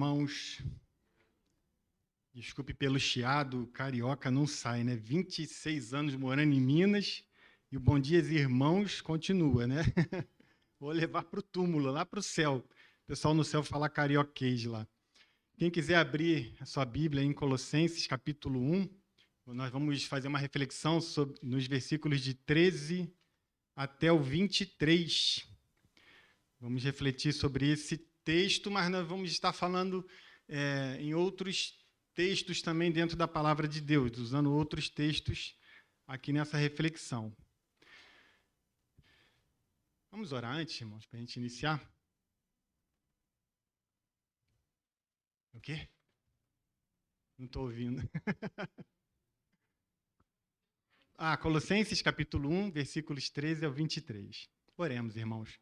irmãos. Desculpe pelo chiado, carioca não sai, né? 26 anos morando em Minas e o bom dia, irmãos, continua, né? Vou levar para o túmulo, lá para o céu. O pessoal no céu fala carioquês lá. Quem quiser abrir a sua Bíblia em Colossenses, capítulo 1, nós vamos fazer uma reflexão nos versículos de 13 até o 23. Vamos refletir sobre esse texto, mas nós vamos estar falando em outros textos também dentro da palavra de Deus, usando outros textos aqui nessa reflexão. Vamos orar antes, irmãos, para a gente iniciar? O quê? Não estou ouvindo. Colossenses capítulo 1, versículos 13 ao 23. Oremos, irmãos.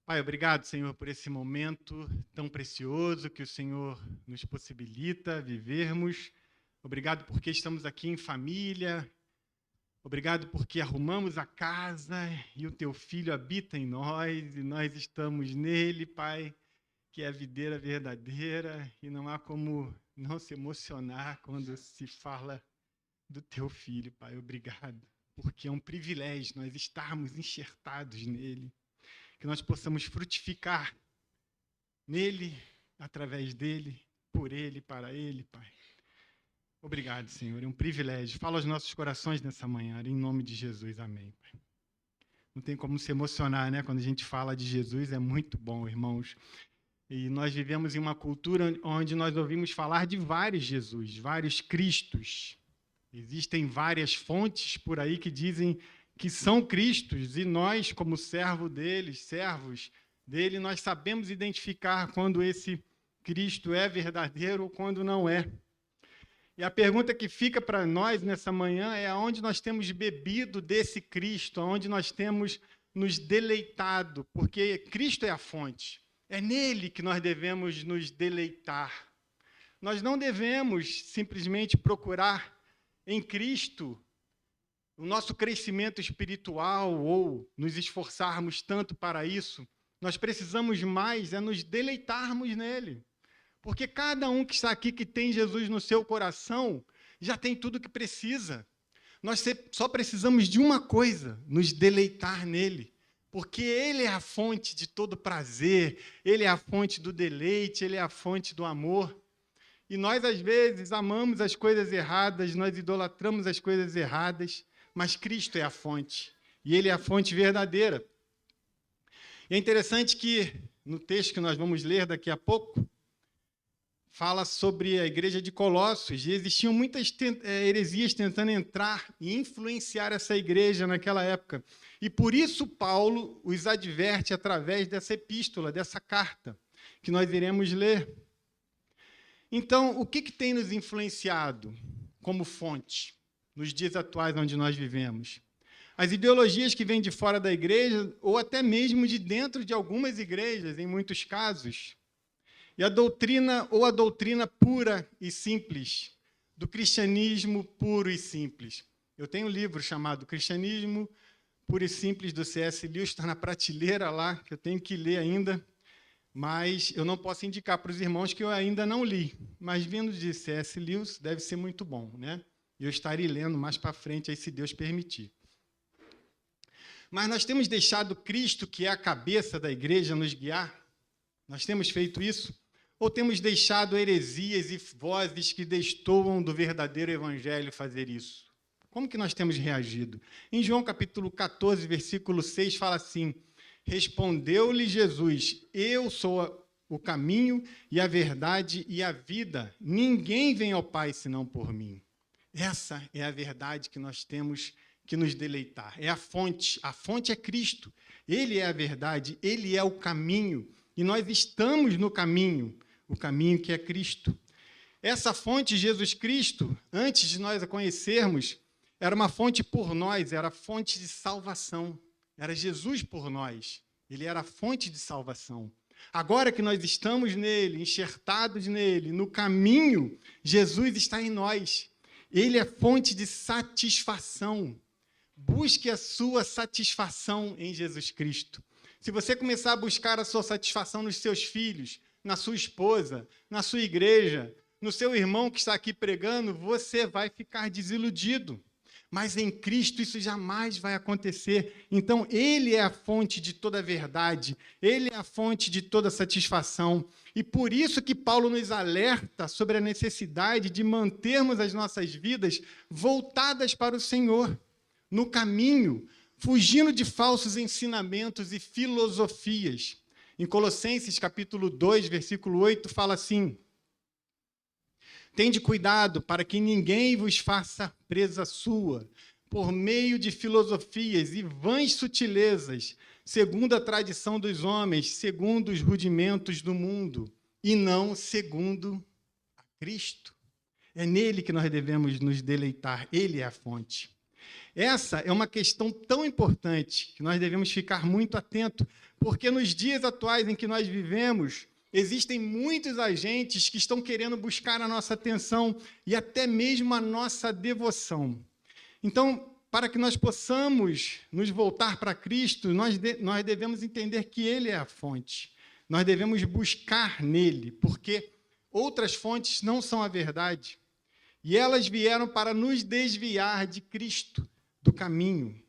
Pai, obrigado, Senhor, por esse momento tão precioso que o Senhor nos possibilita vivermos. Obrigado porque estamos aqui em família. Obrigado porque arrumamos a casa e o Teu Filho habita em nós e nós estamos nele, Pai, que é a videira verdadeira e não há como não se emocionar quando se fala do Teu Filho, Pai. Obrigado, porque é um privilégio nós estarmos enxertados nele. Que nós possamos frutificar nele, através dele, por ele, para ele, Pai. Obrigado, Senhor, é um privilégio. Fala aos nossos corações nessa manhã, em nome de Jesus, amém, Pai. Não tem como se emocionar, né? Quando a gente fala de Jesus, é muito bom, irmãos. E nós vivemos em uma cultura onde nós ouvimos falar de vários Jesus, vários Cristos. Existem várias fontes por aí que dizem que são Cristos, e nós, como servos dele, nós sabemos identificar quando esse Cristo é verdadeiro ou quando não é. E a pergunta que fica para nós nessa manhã é aonde nós temos bebido desse Cristo, aonde nós temos nos deleitado, porque Cristo é a fonte, é nele que nós devemos nos deleitar. Nós não devemos simplesmente procurar em Cristo o nosso crescimento espiritual ou nos esforçarmos tanto para isso. Nós precisamos mais nos deleitarmos nele. Porque cada um que está aqui, que tem Jesus no seu coração, já tem tudo o que precisa. Nós só precisamos de uma coisa, nos deleitar nele. Porque ele é a fonte de todo prazer, ele é a fonte do deleite, ele é a fonte do amor. E nós, às vezes, amamos as coisas erradas, nós idolatramos as coisas erradas, mas Cristo é a fonte, e ele é a fonte verdadeira. E é interessante que, no texto que nós vamos ler daqui a pouco, fala sobre a igreja de Colossos, e existiam muitas heresias tentando entrar e influenciar essa igreja naquela época. E por isso Paulo os adverte através dessa epístola, dessa carta, que nós iremos ler. Então, o que tem nos influenciado como fonte nos dias atuais onde nós vivemos? As ideologias que vêm de fora da igreja, ou até mesmo de dentro de algumas igrejas, em muitos casos. E a doutrina pura e simples, do cristianismo puro e simples. Eu tenho um livro chamado Cristianismo Puro e Simples, do C.S. Lewis, está na prateleira lá, que eu tenho que ler ainda, mas eu não posso indicar para os irmãos que eu ainda não li. Mas vindo de C.S. Lewis, deve ser muito bom, né? Eu estarei lendo mais para frente, aí, se Deus permitir. Mas nós temos deixado Cristo, que é a cabeça da igreja, nos guiar? Nós temos feito isso? Ou temos deixado heresias e vozes que destoam do verdadeiro evangelho fazer isso? Como que nós temos reagido? Em João capítulo 14, versículo 6, fala assim: respondeu-lhe Jesus, eu sou o caminho e a verdade e a vida. Ninguém vem ao Pai senão por mim. Essa é a verdade que nós temos que nos deleitar. É a fonte é Cristo. Ele é a verdade, ele é o caminho. E nós estamos no caminho, o caminho que é Cristo. Essa fonte, Jesus Cristo, antes de nós a conhecermos, era uma fonte por nós, era fonte de salvação. Era Jesus por nós. Ele era a fonte de salvação. Agora que nós estamos nele, enxertados nele, no caminho, Jesus está em nós. Ele é fonte de satisfação. Busque a sua satisfação em Jesus Cristo. Se você começar a buscar a sua satisfação nos seus filhos, na sua esposa, na sua igreja, no seu irmão que está aqui pregando, você vai ficar desiludido. Mas em Cristo isso jamais vai acontecer. Então, Ele é a fonte de toda a verdade, Ele é a fonte de toda a satisfação. E por isso que Paulo nos alerta sobre a necessidade de mantermos as nossas vidas voltadas para o Senhor, no caminho, fugindo de falsos ensinamentos e filosofias. Em Colossenses, capítulo 2, versículo 8, fala assim: tende cuidado para que ninguém vos faça presa sua, por meio de filosofias e vãs sutilezas, segundo a tradição dos homens, segundo os rudimentos do mundo, e não segundo a Cristo. É nele que nós devemos nos deleitar, ele é a fonte. Essa é uma questão tão importante que nós devemos ficar muito atentos, porque nos dias atuais em que nós vivemos, existem muitos agentes que estão querendo buscar a nossa atenção e até mesmo a nossa devoção. Então, para que nós possamos nos voltar para Cristo, nós devemos entender que Ele é a fonte. Nós devemos buscar nele, porque outras fontes não são a verdade. E elas vieram para nos desviar de Cristo, do caminho.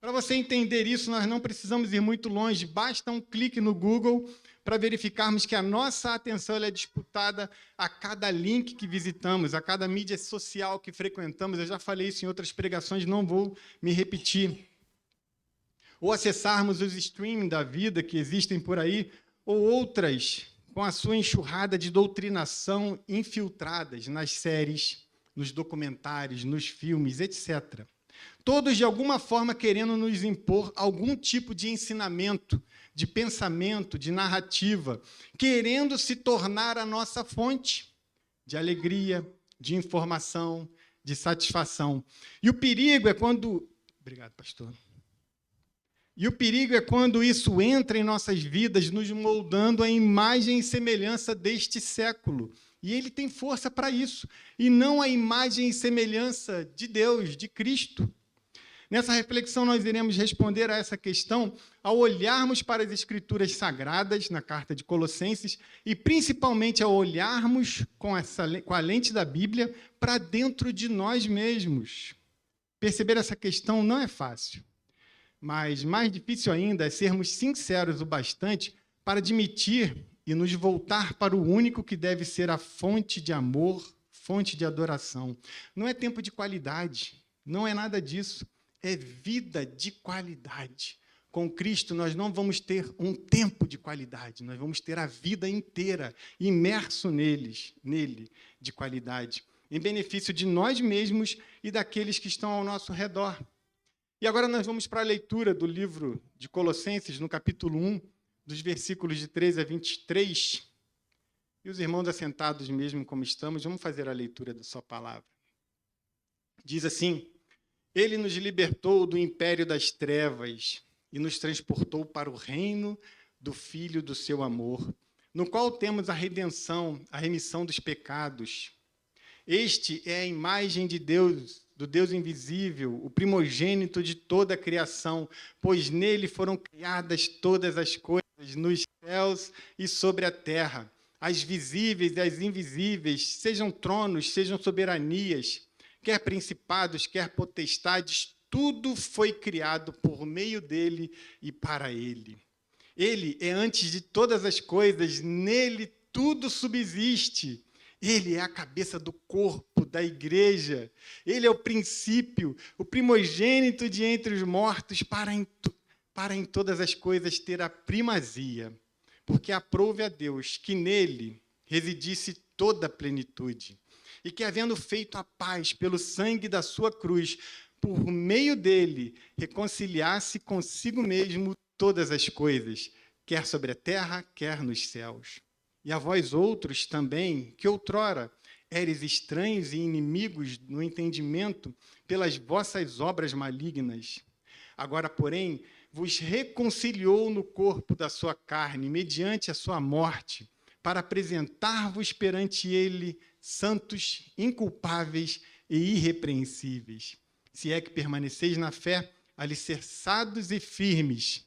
Para você entender isso, nós não precisamos ir muito longe, basta um clique no Google para verificarmos que a nossa atenção é disputada a cada link que visitamos, a cada mídia social que frequentamos. Eu já falei isso em outras pregações, não vou me repetir. Ou acessarmos os streaming da vida que existem por aí, ou outras com a sua enxurrada de doutrinação infiltradas nas séries, nos documentários, nos filmes, etc. Todos, de alguma forma, querendo nos impor algum tipo de ensinamento, de pensamento, de narrativa, querendo se tornar a nossa fonte de alegria, de informação, de satisfação. E o perigo é quando... Obrigado, pastor. E o perigo é quando isso entra em nossas vidas, nos moldando a imagem e semelhança deste século. E ele tem força para isso, e não a imagem e semelhança de Deus, de Cristo. Nessa reflexão, nós iremos responder a essa questão ao olharmos para as Escrituras Sagradas, na carta de Colossenses, e principalmente ao olharmos com a lente da Bíblia para dentro de nós mesmos. Perceber essa questão não é fácil, mas mais difícil ainda é sermos sinceros o bastante para admitir e nos voltar para o único que deve ser a fonte de amor, fonte de adoração. Não é tempo de qualidade, não é nada disso. É vida de qualidade. Com Cristo, nós não vamos ter um tempo de qualidade, nós vamos ter a vida inteira imerso nele de qualidade, em benefício de nós mesmos e daqueles que estão ao nosso redor. E agora nós vamos para a leitura do livro de Colossenses, no capítulo 1, dos versículos de 13 a 23. E os irmãos assentados mesmo como estamos, vamos fazer a leitura da sua palavra. Diz assim: ele nos libertou do império das trevas e nos transportou para o reino do Filho do seu amor, no qual temos a redenção, a remissão dos pecados. Este é a imagem de Deus, do Deus invisível, o primogênito de toda a criação, pois nele foram criadas todas as coisas, nos céus e sobre a terra, as visíveis e as invisíveis, sejam tronos, sejam soberanias, quer principados, quer potestades, tudo foi criado por meio dele e para ele. Ele é antes de todas as coisas, nele tudo subsiste. Ele é a cabeça do corpo, da igreja. Ele é o princípio, o primogênito de entre os mortos, para em todas as coisas ter a primazia. Porque aprouve a Deus que nele residisse toda a plenitude. E que, havendo feito a paz pelo sangue da sua cruz, por meio dele, reconciliasse consigo mesmo todas as coisas, quer sobre a terra, quer nos céus. E a vós outros também, que outrora éreis estranhos e inimigos no entendimento pelas vossas obras malignas, agora, porém, vos reconciliou no corpo da sua carne, mediante a sua morte, para apresentar-vos perante ele santos, inculpáveis e irrepreensíveis, se é que permaneceis na fé, alicerçados e firmes,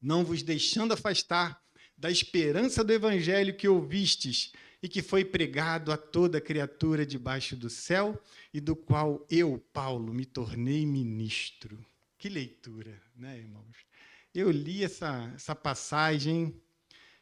não vos deixando afastar da esperança do evangelho que ouvistes e que foi pregado a toda criatura debaixo do céu e do qual eu, Paulo, me tornei ministro. Que leitura, né, irmãos? Eu li essa passagem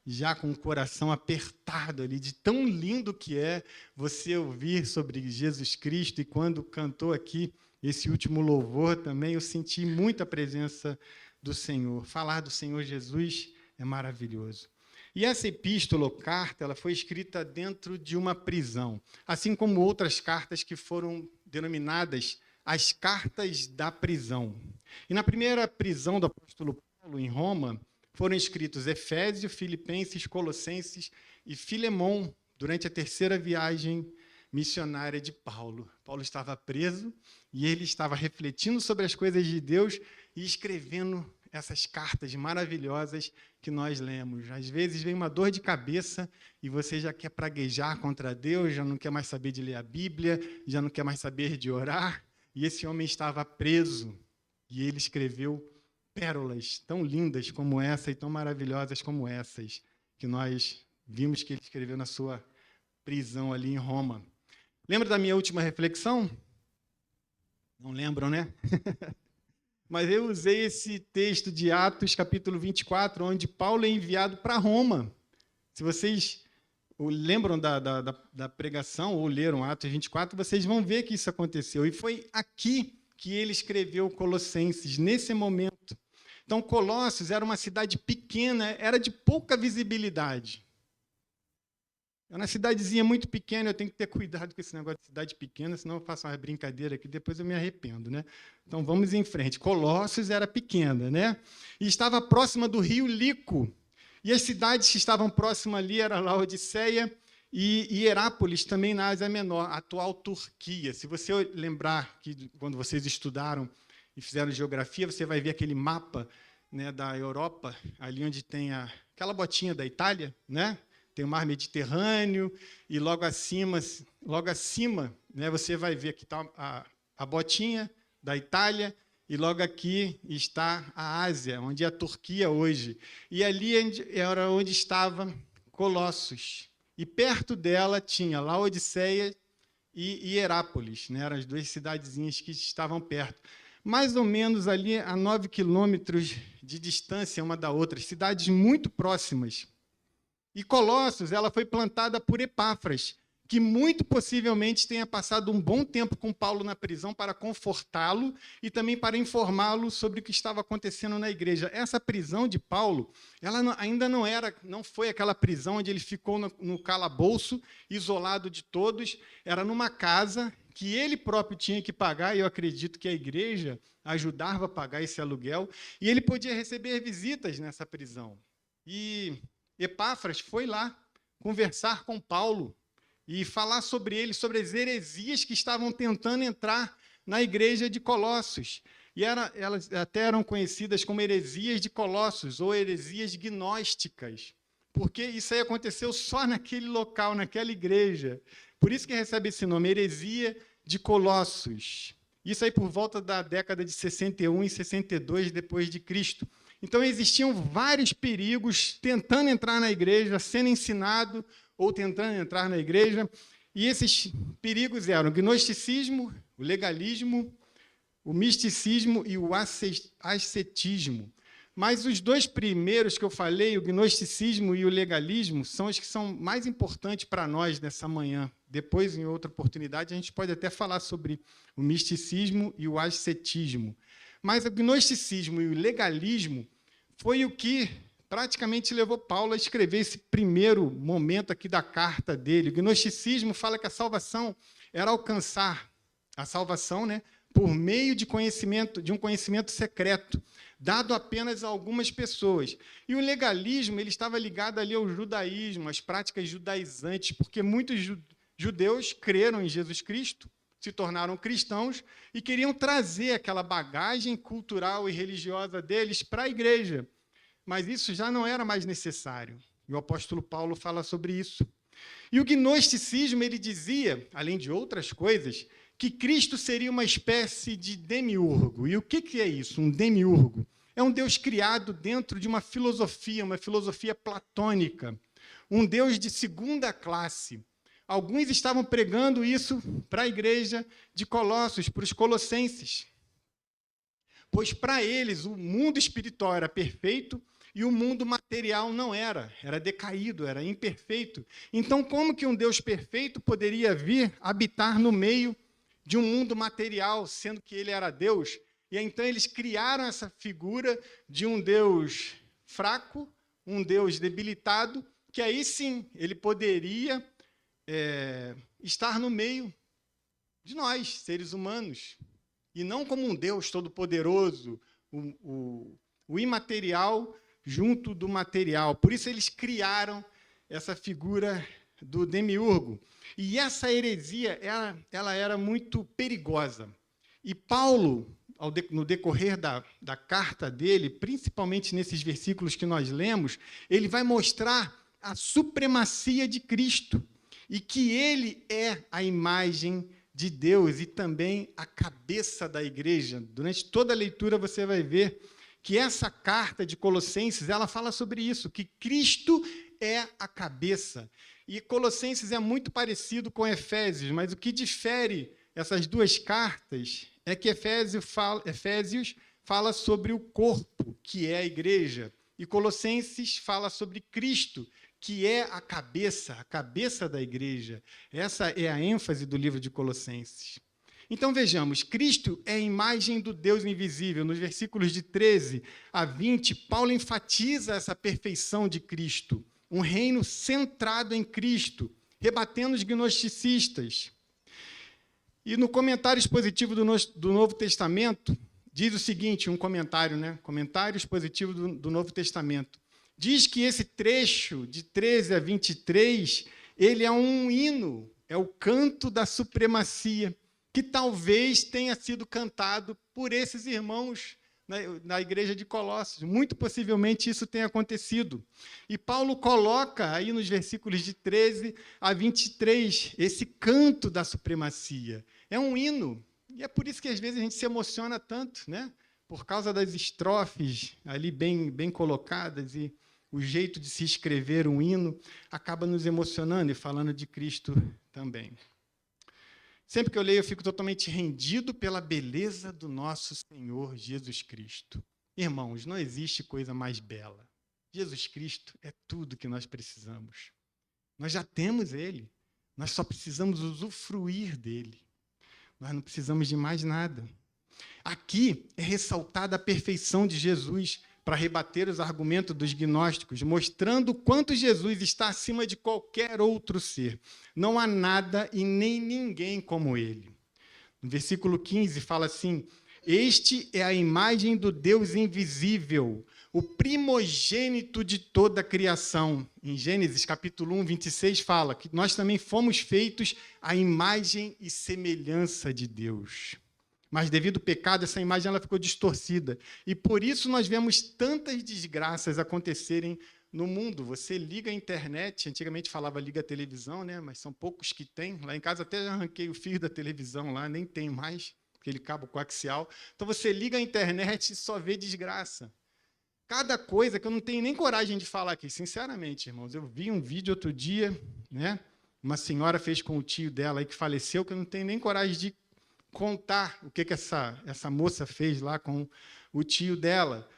já com o coração apertado ali, de tão lindo que é você ouvir sobre Jesus Cristo, e quando cantou aqui esse último louvor também, eu senti muita presença do Senhor. Falar do Senhor Jesus é maravilhoso. E essa epístola ou carta, ela foi escrita dentro de uma prisão, assim como outras cartas que foram denominadas as cartas da prisão. E na primeira prisão do apóstolo Paulo, em Roma, foram escritos Efésios, Filipenses, Colossenses e Filemão, durante a terceira viagem missionária de Paulo. Paulo estava preso e ele estava refletindo sobre as coisas de Deus e escrevendo essas cartas maravilhosas que nós lemos. Às vezes vem uma dor de cabeça e você já quer praguejar contra Deus, já não quer mais saber de ler a Bíblia, já não quer mais saber de orar. E esse homem estava preso e ele escreveu pérolas tão lindas como essa e tão maravilhosas como essas que nós vimos que ele escreveu na sua prisão ali em Roma. Lembra da minha última reflexão? Não lembram, né? Mas eu usei esse texto de Atos, capítulo 24, onde Paulo é enviado para Roma. Se vocês lembram da pregação ou leram Atos 24, vocês vão ver que isso aconteceu. E foi aqui que ele escreveu Colossenses, nesse momento. Então, Colossos era uma cidade pequena, era de pouca visibilidade. É uma cidadezinha muito pequena, eu tenho que ter cuidado com esse negócio de cidade pequena, senão eu faço uma brincadeira aqui, depois eu me arrependo, né? Então, vamos em frente. Colossos era pequena, né? E estava próxima do rio Lico. E as cidades que estavam próximas ali eram Laodiceia e Hierápolis, também na Ásia Menor, atual Turquia. Se você lembrar que quando vocês estudaram e fizeram geografia, você vai ver aquele mapa, né, da Europa, ali onde tem aquela botinha da Itália, né? Tem o mar Mediterrâneo, e logo acima, né, você vai ver que está a botinha da Itália, e logo aqui está a Ásia, onde é a Turquia hoje. E ali era onde estava Colossos. E perto dela tinha Laodiceia e Hierápolis, né, eram as duas cidadezinhas que estavam perto. Mais ou menos ali a 9 quilômetros de distância uma da outra, cidades muito próximas. E Colossos, ela foi plantada por Epáfras, que muito possivelmente tenha passado um bom tempo com Paulo na prisão para confortá-lo e também para informá-lo sobre o que estava acontecendo na igreja. Essa prisão de Paulo, ela ainda não foi aquela prisão onde ele ficou no calabouço, isolado de todos, era numa casa que ele próprio tinha que pagar, e eu acredito que a igreja ajudava a pagar esse aluguel, e ele podia receber visitas nessa prisão. E Epáfras foi lá conversar com Paulo e falar sobre ele, sobre as heresias que estavam tentando entrar na igreja de Colossos. E elas até eram conhecidas como heresias de Colossos, ou heresias gnósticas, porque isso aí aconteceu só naquele local, naquela igreja. Por isso que recebe esse nome, heresia de Colossos. Isso aí por volta da década de 61 e 62 depois de Cristo. Então, existiam vários perigos tentando entrar na igreja, sendo ensinado ou tentando entrar na igreja. E esses perigos eram o gnosticismo, o legalismo, o misticismo e o ascetismo. Mas os dois primeiros que eu falei, o gnosticismo e o legalismo, são os que são mais importantes para nós nessa manhã. Depois, em outra oportunidade, a gente pode até falar sobre o misticismo e o ascetismo. Mas o gnosticismo e o legalismo foi o que praticamente levou Paulo a escrever esse primeiro momento aqui da carta dele. O gnosticismo fala que a salvação era alcançar a salvação, né, por meio de um conhecimento secreto, dado apenas a algumas pessoas. E o legalismo ele estava ligado ali ao judaísmo, às práticas judaizantes, porque muitos judeus creram em Jesus Cristo, se tornaram cristãos e queriam trazer aquela bagagem cultural e religiosa deles para a igreja. Mas isso já não era mais necessário. E o apóstolo Paulo fala sobre isso. E o gnosticismo, ele dizia, além de outras coisas, que Cristo seria uma espécie de demiurgo. E o que é isso, um demiurgo? É um Deus criado dentro de uma filosofia platônica, um Deus de segunda classe. Alguns estavam pregando isso para a igreja de Colossos, para os colossenses. Pois para eles o mundo espiritual era perfeito e o mundo material não era decaído, era imperfeito. Então, como que um Deus perfeito poderia vir habitar no meio de um mundo material, sendo que ele era Deus? E então eles criaram essa figura de um Deus fraco, um Deus debilitado, que aí sim ele poderia estar no meio de nós, seres humanos, e não como um Deus todo-poderoso, o imaterial junto do material. Por isso eles criaram essa figura do demiurgo. E essa heresia, ela era muito perigosa. E Paulo, no decorrer da carta dele, principalmente nesses versículos que nós lemos, ele vai mostrar a supremacia de Cristo e que ele é a imagem de Deus e também a cabeça da igreja. Durante toda a leitura você vai ver que essa carta de Colossenses, ela fala sobre isso, que Cristo é a cabeça. E Colossenses é muito parecido com Efésios, mas o que difere essas duas cartas é que Efésios fala sobre o corpo, que é a igreja, e Colossenses fala sobre Cristo, que é a cabeça da igreja. Essa é a ênfase do livro de Colossenses. Então, vejamos, Cristo é a imagem do Deus invisível. Nos versículos de 13 a 20, Paulo enfatiza essa perfeição de Cristo, um reino centrado em Cristo, rebatendo os gnosticistas. E no comentário expositivo do Novo Testamento, diz o seguinte, um comentário, Comentário expositivo do Novo Testamento. Diz que esse trecho, de 13 a 23, ele é um hino, é o canto da supremacia, que talvez tenha sido cantado por esses irmãos na igreja de Colossos. Muito possivelmente isso tenha acontecido. E Paulo coloca aí nos versículos de 13 a 23 esse canto da supremacia. É um hino, e é por isso que às vezes a gente se emociona tanto, por causa das estrofes ali bem colocadas, e o jeito de se escrever um hino acaba nos emocionando e falando de Cristo também. Sempre que eu leio, eu fico totalmente rendido pela beleza do nosso Senhor Jesus Cristo. Irmãos, não existe coisa mais bela. Jesus Cristo é tudo que nós precisamos. Nós já temos Ele. Nós só precisamos usufruir dele. Nós não precisamos de mais nada. Aqui é ressaltada a perfeição de Jesus para rebater os argumentos dos gnósticos, mostrando o quanto Jesus está acima de qualquer outro ser. Não há nada e nem ninguém como ele. No versículo 15 fala assim: este é a imagem do Deus invisível, o primogênito de toda a criação. Em Gênesis, capítulo 1, 26, fala que nós também fomos feitos à imagem e semelhança de Deus. Mas, devido ao pecado, essa imagem ela ficou distorcida. E, por isso, nós vemos tantas desgraças acontecerem no mundo. Você liga a internet, antigamente falava liga a televisão, mas são poucos que tem. Lá em casa até já arranquei o fio da televisão, lá nem tem mais, aquele cabo coaxial. Então, você liga a internet e só vê desgraça. Cada coisa que eu não tenho nem coragem de falar aqui, sinceramente, irmãos. Eu vi um vídeo outro dia, uma senhora fez com o tio dela aí que faleceu, que eu não tenho nem coragem de contar o que essa moça fez lá com o tio dela,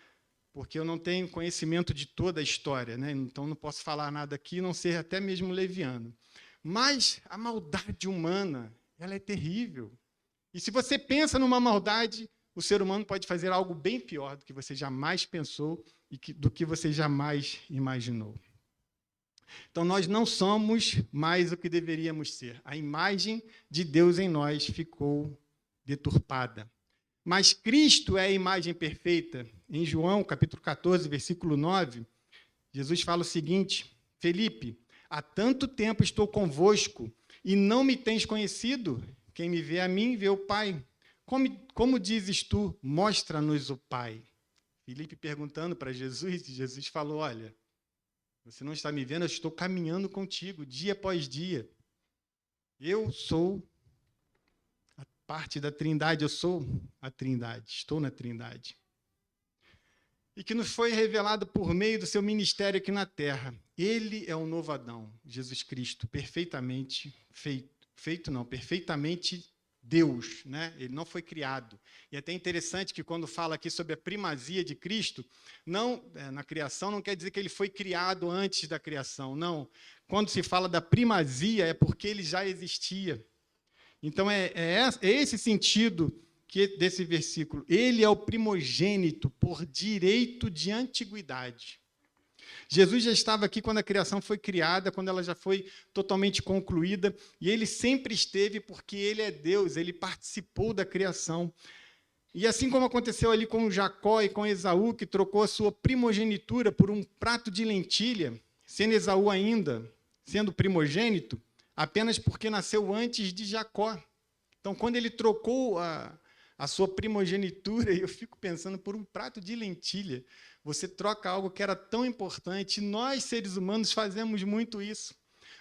porque eu não tenho conhecimento de toda a história, então não posso falar nada aqui, não ser até mesmo leviano. Mas a maldade humana, ela é terrível. E se você pensa numa maldade, o ser humano pode fazer algo bem pior do que você jamais pensou e do que você jamais imaginou. Então, nós não somos mais o que deveríamos ser. A imagem de Deus em nós ficou deturpada. Mas Cristo é a imagem perfeita. Em João, capítulo 14, versículo 9, Jesus fala o seguinte: Felipe, há tanto tempo estou convosco e não me tens conhecido? Quem me vê a mim, vê o Pai. Como dizes tu, mostra-nos o Pai? Felipe perguntando para Jesus, e Jesus falou: olha, você não está me vendo, eu estou caminhando contigo, dia após dia. Eu sou parte da Trindade, eu sou a Trindade, estou na Trindade. e que nos foi revelado por meio do seu ministério aqui na terra. Ele é o novo Adão, Jesus Cristo, perfeitamente perfeitamente Deus, né? Ele não foi criado. E é até interessante que quando fala aqui sobre a primazia de Cristo, na criação não quer dizer que ele foi criado antes da criação, não. Quando se fala da primazia é porque ele já existia. Então é esse sentido desse versículo. Ele é o primogênito por direito de antiguidade. Jesus já estava aqui quando a criação foi criada, quando ela já foi totalmente concluída, e ele sempre esteve porque ele é Deus, ele participou da criação. E assim como aconteceu ali com Jacó e com Esaú, que trocou a sua primogenitura por um prato de lentilha, sendo Esaú ainda sendo primogênito, apenas porque nasceu antes de Jacó. Então, quando ele trocou a sua primogenitura, eu fico pensando, por um prato de lentilha, você troca algo que era tão importante. Nós, seres humanos, fazemos muito isso.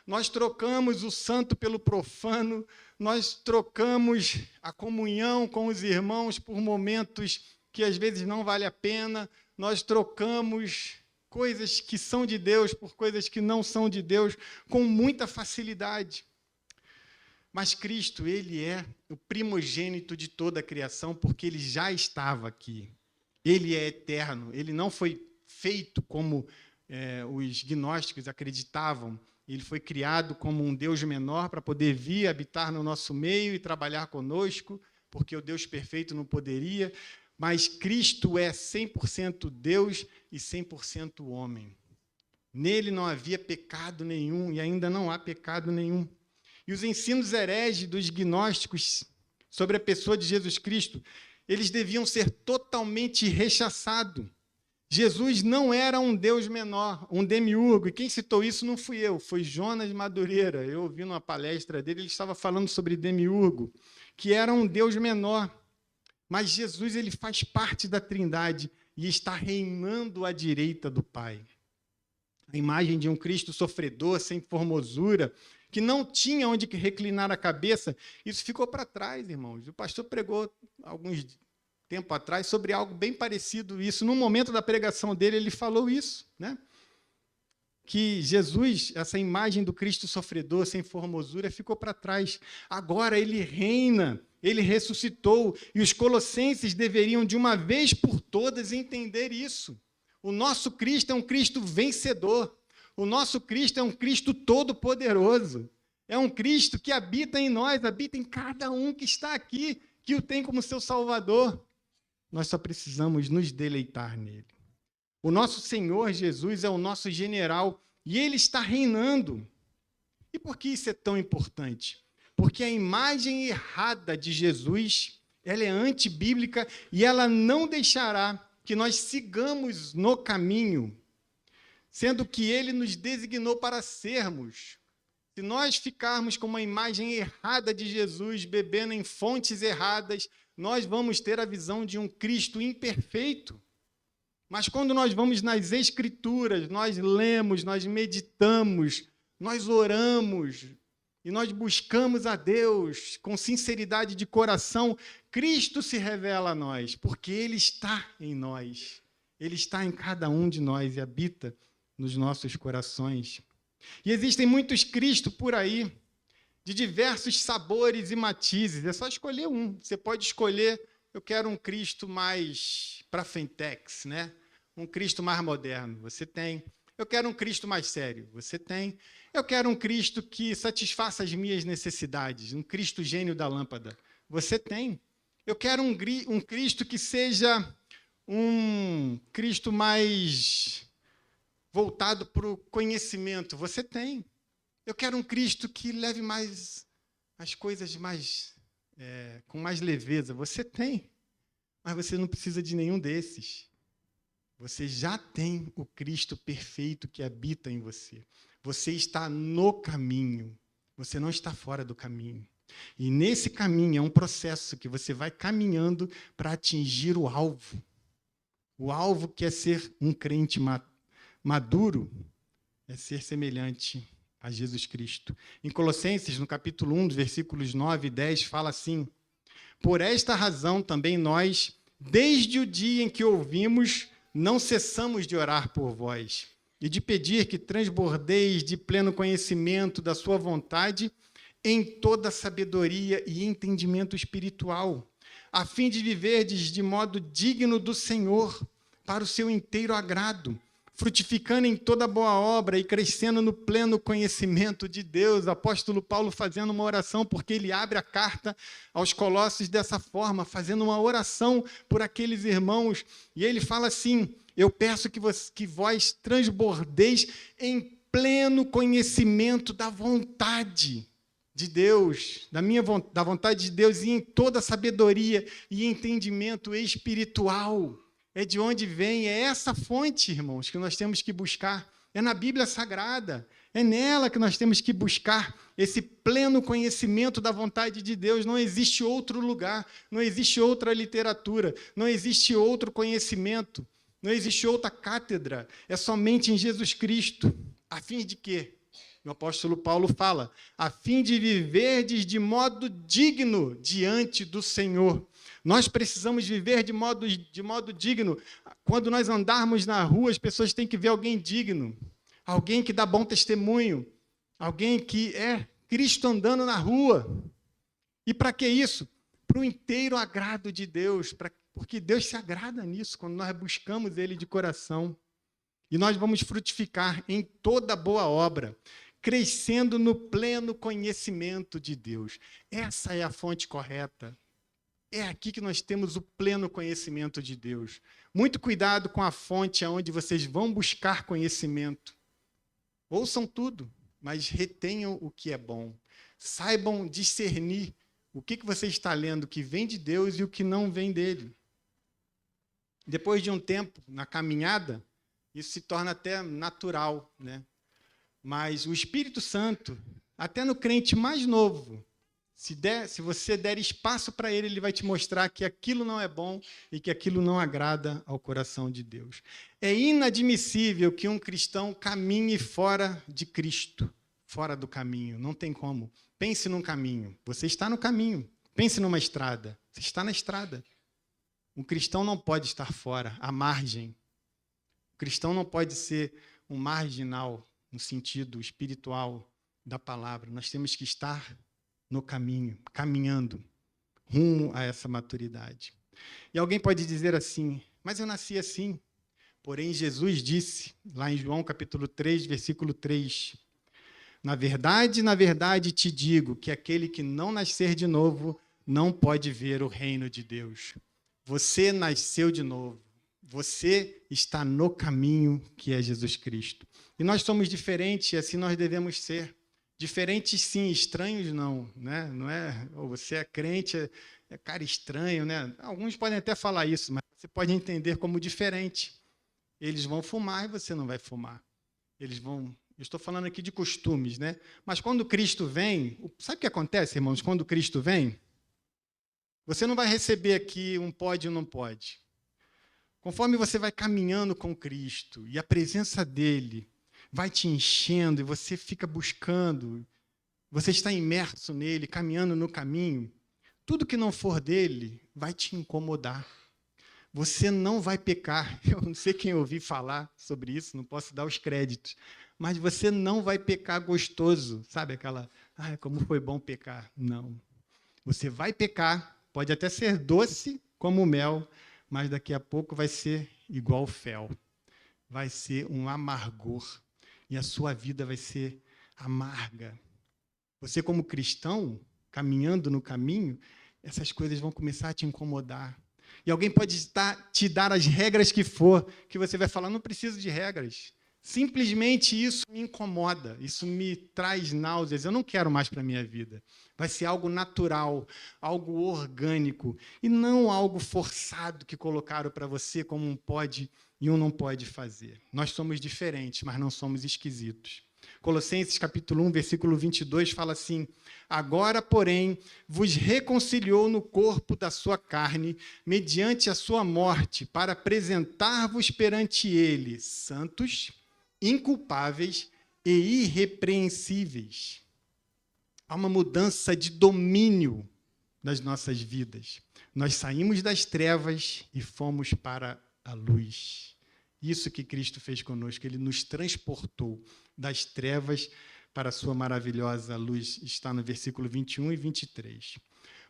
Nós trocamos o santo pelo profano, nós trocamos a comunhão com os irmãos por momentos que às vezes não vale a pena, nós trocamos coisas que são de Deus por coisas que não são de Deus com muita facilidade. Mas Cristo, ele é o primogênito de toda a criação, porque ele já estava aqui. Ele é eterno, ele não foi feito como os gnósticos acreditavam. Ele foi criado como um Deus menor para poder vir habitar no nosso meio e trabalhar conosco, porque o Deus perfeito não poderia. Mas Cristo é 100% Deus e 100% homem. Nele não havia pecado nenhum e ainda não há pecado nenhum. E os ensinos hereges dos gnósticos sobre a pessoa de Jesus Cristo, eles deviam ser totalmente rechaçados. Jesus não era um Deus menor, um demiurgo. E quem citou isso não fui eu, foi Jonas Madureira. Eu ouvi numa palestra dele, ele estava falando sobre demiurgo, que era um Deus menor. Mas Jesus, ele faz parte da Trindade e está reinando à direita do Pai. A imagem de um Cristo sofredor, sem formosura, que não tinha onde reclinar a cabeça, isso ficou para trás, irmãos. O pastor pregou alguns tempo atrás sobre algo bem parecido isso. No momento da pregação dele, ele falou isso, né? Que Jesus, essa imagem do Cristo sofredor, sem formosura, ficou para trás. Agora ele reina, ele ressuscitou, e os colossenses deveriam, de uma vez por todas, entender isso. O nosso Cristo é um Cristo vencedor. O nosso Cristo é um Cristo todo-poderoso. É um Cristo que habita em nós, habita em cada um que está aqui, que o tem como seu Salvador. Nós só precisamos nos deleitar nele. O nosso Senhor Jesus é o nosso general e ele está reinando. E por que isso é tão importante? Porque a imagem errada de Jesus, ela é antibíblica e ela não deixará que nós sigamos no caminho, sendo que ele nos designou para sermos. Se nós ficarmos com uma imagem errada de Jesus, bebendo em fontes erradas, nós vamos ter a visão de um Cristo imperfeito. Mas quando nós vamos nas Escrituras, nós lemos, nós meditamos, nós oramos e nós buscamos a Deus com sinceridade de coração, Cristo se revela a nós, porque Ele está em nós. Ele está em cada um de nós e habita nos nossos corações. E existem muitos Cristos por aí, de diversos sabores e matizes. É só escolher um. Você pode escolher, eu quero um Cristo mais para frentex, né? Um Cristo mais moderno. Você tem. Eu quero um Cristo mais sério. Você tem. Eu quero um Cristo que satisfaça as minhas necessidades. Um Cristo gênio da lâmpada. Você tem. Eu quero um Cristo que seja um Cristo mais voltado para o conhecimento. Você tem. Eu quero um Cristo que leve mais as coisas mais com mais leveza. Você tem. Mas você não precisa de nenhum desses. Você já tem o Cristo perfeito que habita em você. Você está no caminho. Você não está fora do caminho. E nesse caminho é um processo que você vai caminhando para atingir o alvo. O alvo que é ser um crente maduro, é ser semelhante a Jesus Cristo. Em Colossenses, no capítulo 1, versículos 9 e 10, fala assim: por esta razão também nós, desde o dia em que ouvimos, não cessamos de orar por vós e de pedir que transbordeis de pleno conhecimento da sua vontade em toda sabedoria e entendimento espiritual, a fim de viverdes de modo digno do Senhor, para o seu inteiro agrado, frutificando em toda boa obra e crescendo no pleno conhecimento de Deus. Apóstolo Paulo fazendo uma oração, porque ele abre a carta aos Colossos dessa forma, fazendo uma oração por aqueles irmãos, e ele fala assim: eu peço que vós transbordeis em pleno conhecimento da vontade de Deus, da vontade de Deus, e em toda sabedoria e entendimento espiritual. É de onde vem, é essa fonte, irmãos, que nós temos que buscar. É na Bíblia Sagrada, é nela que nós temos que buscar esse pleno conhecimento da vontade de Deus. Não existe outro lugar, não existe outra literatura, não existe outro conhecimento, não existe outra cátedra, é somente em Jesus Cristo. A fim de quê? O apóstolo Paulo fala, a fim de viverdes de modo digno diante do Senhor. Nós precisamos viver de modo digno. Quando nós andarmos na rua, as pessoas têm que ver alguém digno, alguém que dá bom testemunho, alguém que é Cristo andando na rua. E para que isso? Para o inteiro agrado de Deus, porque Deus se agrada nisso, quando nós buscamos Ele de coração. E nós vamos frutificar em toda boa obra, crescendo no pleno conhecimento de Deus. Essa é a fonte correta. É aqui que nós temos o pleno conhecimento de Deus. Muito cuidado com a fonte aonde vocês vão buscar conhecimento. Ouçam tudo, mas retenham o que é bom. Saibam discernir o que você está lendo que vem de Deus e o que não vem dele. Depois de um tempo na caminhada, isso se torna até natural, né? Mas o Espírito Santo, até no crente mais novo, se você der espaço para ele, ele vai te mostrar que aquilo não é bom e que aquilo não agrada ao coração de Deus. É inadmissível que um cristão caminhe fora de Cristo, fora do caminho. Não tem como. Pense num caminho. Você está no caminho. Pense numa estrada. Você está na estrada. Um cristão não pode estar fora, à margem. O cristão não pode ser um marginal no sentido espiritual da palavra. Nós temos que estar no caminho, caminhando rumo a essa maturidade. E alguém pode dizer assim, mas eu nasci assim. Porém, Jesus disse, lá em João capítulo 3, versículo 3, na verdade te digo que aquele que não nascer de novo não pode ver o reino de Deus. Você nasceu de novo. Você está no caminho que é Jesus Cristo. E nós somos diferentes e assim nós devemos ser. Diferentes sim, estranhos não, né? Não é, ou você é crente, é cara estranho, né? Alguns podem até falar isso, mas você pode entender como diferente. Eles vão fumar e você não vai fumar. Eu estou falando aqui de costumes, né? Mas quando Cristo vem, sabe o que acontece, irmãos? Quando Cristo vem, você não vai receber aqui um pode ou não pode. Conforme você vai caminhando com Cristo e a presença dele vai te enchendo e você fica buscando, você está imerso nele, caminhando no caminho, tudo que não for dele vai te incomodar. Você não vai pecar. Eu não sei quem ouvi falar sobre isso, não posso dar os créditos, mas você não vai pecar gostoso, sabe aquela, como foi bom pecar. Não. Você vai pecar, pode até ser doce como o mel, mas daqui a pouco vai ser igual fel. Vai ser um amargor. E a sua vida vai ser amarga. Você, como cristão, caminhando no caminho, essas coisas vão começar a te incomodar. E alguém pode te dar as regras que for, que você vai falar, não preciso de regras. Simplesmente isso me incomoda, isso me traz náuseas, eu não quero mais para a minha vida. Vai ser algo natural, algo orgânico, e não algo forçado que colocaram para você como um pode e um não pode fazer. Nós somos diferentes, mas não somos esquisitos. Colossenses capítulo 1, versículo 22 fala assim, agora, porém, vos reconciliou no corpo da sua carne, mediante a sua morte, para apresentar-vos perante ele, santos, inculpáveis e irrepreensíveis. Há uma mudança de domínio das nossas vidas. Nós saímos das trevas e fomos para a luz. Isso que Cristo fez conosco, ele nos transportou das trevas para a sua maravilhosa luz, está no versículo 21 e 23.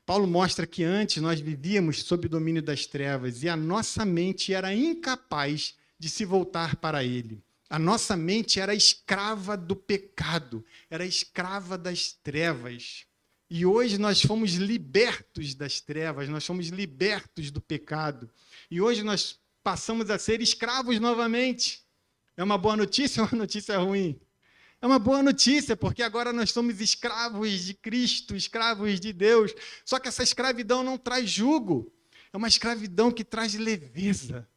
Paulo mostra que antes nós vivíamos sob o domínio das trevas e a nossa mente era incapaz de se voltar para ele. A nossa mente era escrava do pecado, era escrava das trevas. E hoje nós fomos libertos das trevas, nós fomos libertos do pecado. E hoje nós passamos a ser escravos novamente. É uma boa notícia ou uma notícia ruim? É uma boa notícia, porque agora nós somos escravos de Cristo, escravos de Deus. Só que essa escravidão não traz jugo. É uma escravidão que traz leveza,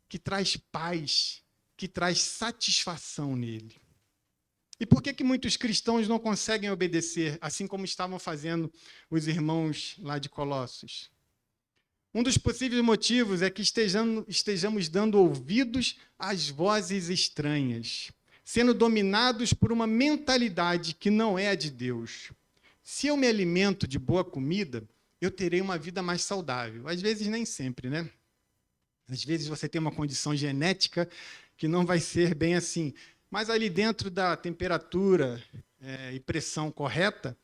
que traz paz, que traz satisfação nele. E por que muitos cristãos não conseguem obedecer, assim como estavam fazendo os irmãos lá de Colossos? Um dos possíveis motivos é que estejamos dando ouvidos às vozes estranhas, sendo dominados por uma mentalidade que não é a de Deus. Se eu me alimento de boa comida, eu terei uma vida mais saudável. Às vezes, nem sempre, né? Às vezes você tem uma condição genética que não vai ser bem assim. Mas ali dentro da temperatura e pressão correta,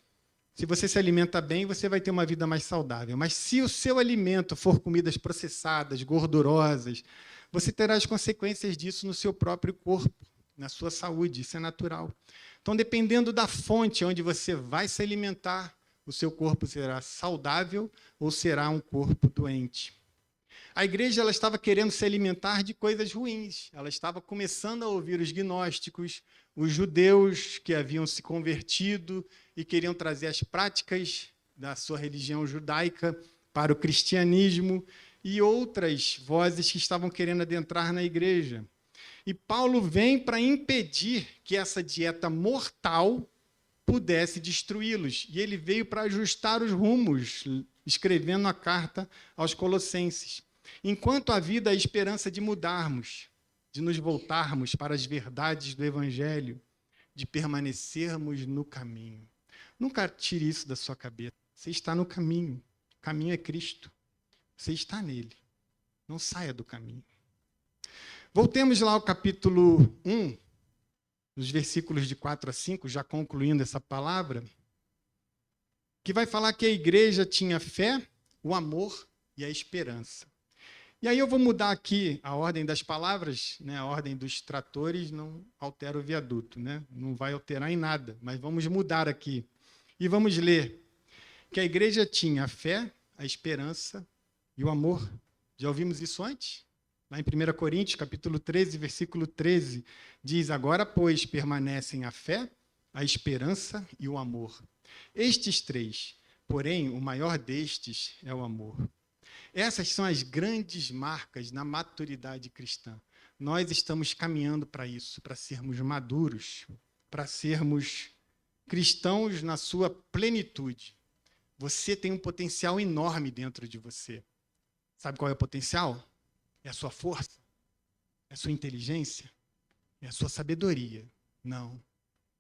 se você se alimenta bem, você vai ter uma vida mais saudável. Mas se o seu alimento for comidas processadas, gordurosas, você terá as consequências disso no seu próprio corpo, na sua saúde, isso é natural. Então, dependendo da fonte onde você vai se alimentar, o seu corpo será saudável ou será um corpo doente. A igreja ela estava querendo se alimentar de coisas ruins. Ela estava começando a ouvir os gnósticos, os judeus que haviam se convertido e queriam trazer as práticas da sua religião judaica para o cristianismo e outras vozes que estavam querendo adentrar na igreja. E Paulo vem para impedir que essa dieta mortal pudesse destruí-los. E ele veio para ajustar os rumos, escrevendo a carta aos Colossenses. Enquanto havia a esperança de mudarmos, de nos voltarmos para as verdades do Evangelho, de permanecermos no caminho. Nunca tire isso da sua cabeça. Você está no caminho. O caminho é Cristo. Você está nele. Não saia do caminho. Voltemos lá ao capítulo 1, nos versículos de 4 a 5, já concluindo essa palavra, que vai falar que a igreja tinha fé, o amor e a esperança. E aí eu vou mudar aqui a ordem das palavras, né? A ordem dos tratores não altera o viaduto, né? Não vai alterar em nada, mas vamos mudar aqui. E vamos ler que a igreja tinha a fé, a esperança e o amor. Já ouvimos isso antes? Lá em 1 Coríntios, capítulo 13, versículo 13, diz, agora, pois, permanecem a fé, a esperança e o amor. Estes três, porém, o maior destes é o amor. Essas são as grandes marcas na maturidade cristã. Nós estamos caminhando para isso, para sermos maduros, para sermos cristãos na sua plenitude. Você tem um potencial enorme dentro de você. Sabe qual é o potencial? É a sua força? É a sua inteligência? É a sua sabedoria? Não.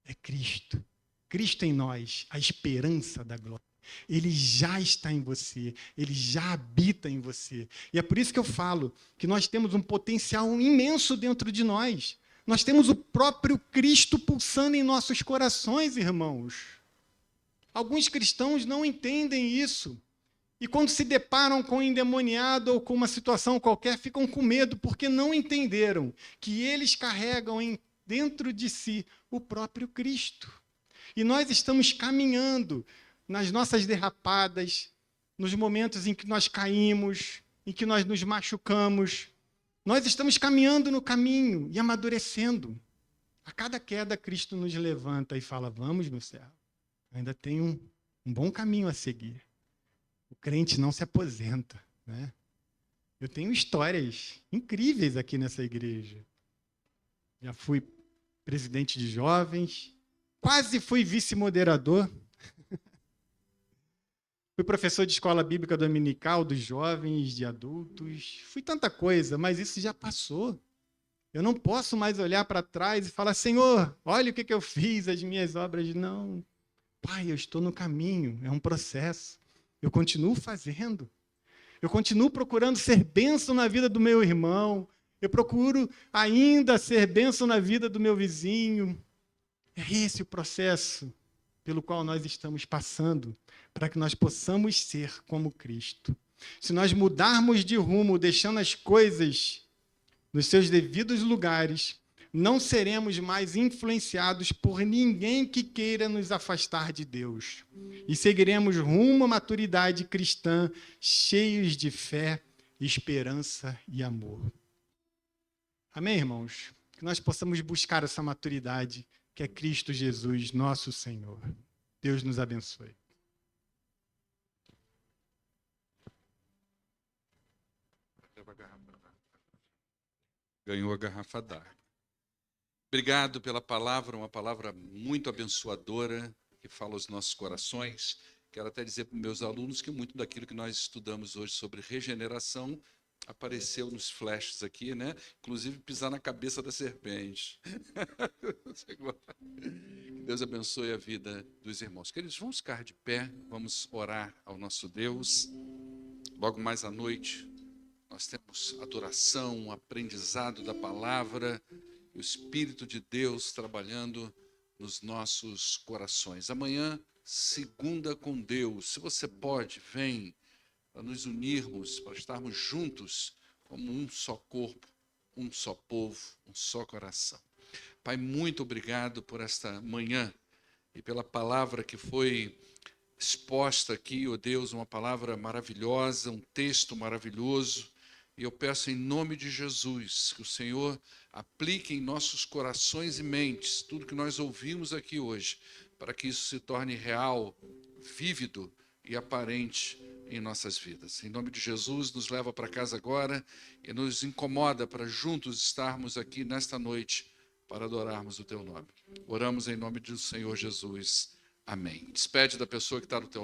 É Cristo. Cristo em nós, a esperança da glória. Ele já está em você, ele já habita em você. E é por isso que eu falo que nós temos um potencial imenso dentro de nós. Nós temos o próprio Cristo pulsando em nossos corações, irmãos. Alguns cristãos não entendem isso. E quando se deparam com um endemoniado ou com uma situação qualquer, ficam com medo, porque não entenderam que eles carregam dentro de si o próprio Cristo. E nós estamos caminhando nas nossas derrapadas, nos momentos em que nós caímos, em que nós nos machucamos. Nós estamos caminhando no caminho e amadurecendo. A cada queda, Cristo nos levanta e fala, vamos, meu servo, ainda tem um bom caminho a seguir. O crente não se aposenta, né? Eu tenho histórias incríveis aqui nessa igreja. Já fui presidente de jovens, quase fui vice-moderador, fui professor de escola bíblica dominical dos jovens, de adultos, fui tanta coisa, mas isso já passou. Eu não posso mais olhar para trás e falar, Senhor, olha o que eu fiz, as minhas obras. Não, Pai, eu estou no caminho, é um processo. Eu continuo fazendo. Eu continuo procurando ser bênção na vida do meu irmão. Eu procuro ainda ser bênção na vida do meu vizinho. É esse o processo pelo qual nós estamos passando, para que nós possamos ser como Cristo. Se nós mudarmos de rumo, deixando as coisas nos seus devidos lugares, não seremos mais influenciados por ninguém que queira nos afastar de Deus. E seguiremos rumo à maturidade cristã, cheios de fé, esperança e amor. Amém, irmãos? Que nós possamos buscar essa maturidade, que é Cristo Jesus, nosso Senhor. Deus nos abençoe. Ganhou a garrafa d'água. Obrigado pela palavra, uma palavra muito abençoadora, que fala aos nossos corações. Quero até dizer para os meus alunos que muito daquilo que nós estudamos hoje sobre regeneração apareceu nos flashes aqui, né? Inclusive pisar na cabeça da serpente. Que Deus abençoe a vida dos irmãos. Queridos, vamos ficar de pé, vamos orar ao nosso Deus. Logo mais à noite, nós temos adoração, aprendizado da palavra, e o Espírito de Deus trabalhando nos nossos corações. Amanhã, segunda com Deus. Se você pode, vem para nos unirmos, para estarmos juntos como um só corpo, um só povo, um só coração. Pai, muito obrigado por esta manhã e pela palavra que foi exposta aqui, ó Deus, uma palavra maravilhosa, um texto maravilhoso. E eu peço em nome de Jesus que o Senhor aplique em nossos corações e mentes tudo que nós ouvimos aqui hoje, para que isso se torne real, vívido e aparente em nossas vidas. Em nome de Jesus, nos leva para casa agora e nos incomoda para juntos estarmos aqui nesta noite para adorarmos o Teu nome. Oramos em nome do Senhor Jesus. Amém. Despede da pessoa que está do teu